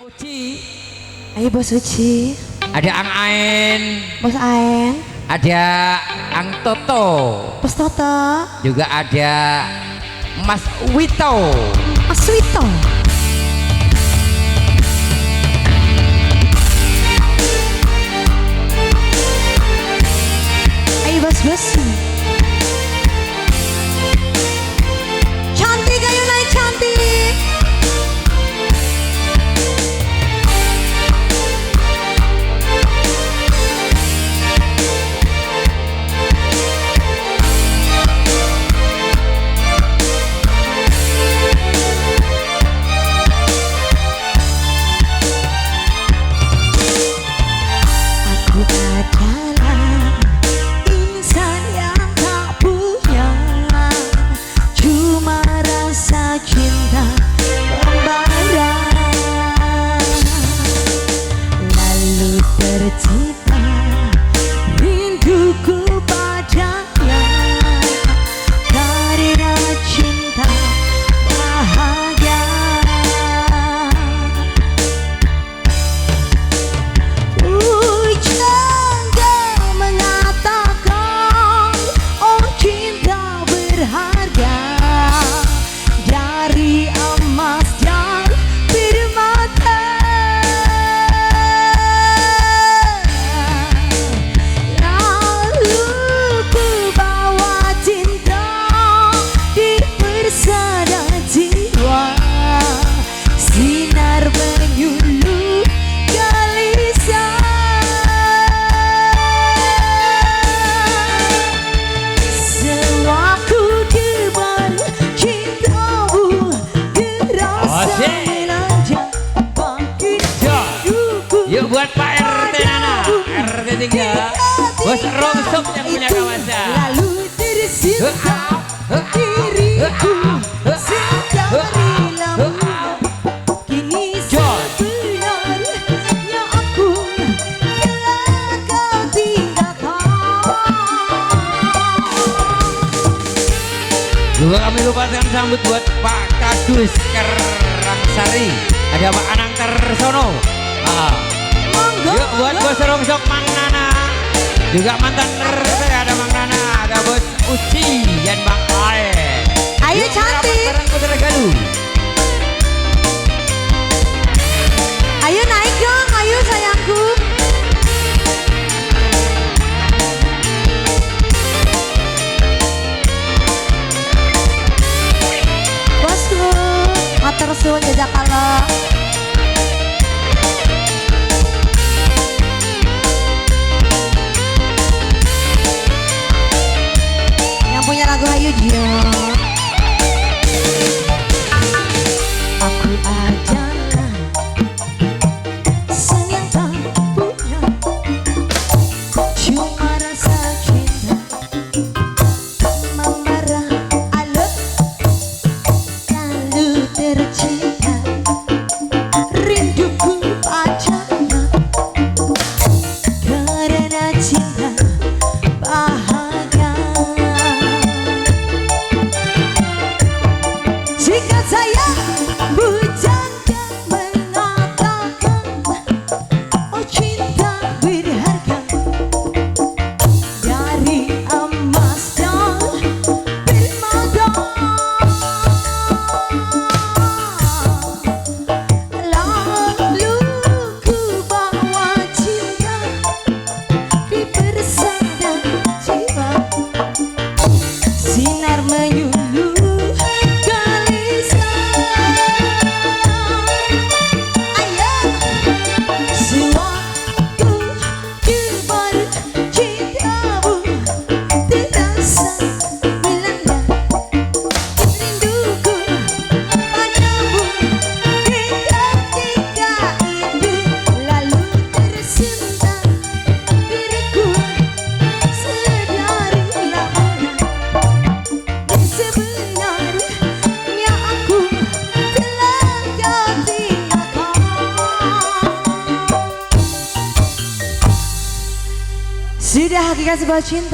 Uci. Ayo Bos Uci. Ada Ang Aen. Bos Aen. Ada Ang Toto. Bos Toto. Juga ada Mas Wito. Mas Wito. Ayo Bos Besi. Cantik ayo naik cantik. Tercipta rinduku padanya karena cinta bahagia. Jangan mengatakan oh cinta berharga dari emas dan permata. Yuk buat Pak RT Nana, RT 3 Bos Rongsok yang punya kawasan. Lalu tersinta diriku sedari lama, kini sebenarnya aku telah kau tinggalkan. Juga kami lupakan sambut buat Pak Kadus Karangsari. Ada Pak Anang Tersono. Yuk buat Bos Rongsok Mang Nana. Juga mantan RT ada Mang Nana, ada Bos Uci dan Bang Aen. Ayo cantik. Bareng Putra Galuh. Ayo naik dong, ayo sayangku. Bosku, matur suwun jazakallah. Punya lagu Hayu dia. Aku adalah sang yang tak punya, cuma rasa cinta memarah alot, lalu tercinta rinduku padanya karena cinta bahagia. Jika saya bujangan mengatakan oh cinta berharga dari emas dan permata, lalu ku bawa cinta di persada jiwa, sinar menyuluh. Sudah hakikat sebuah cinta.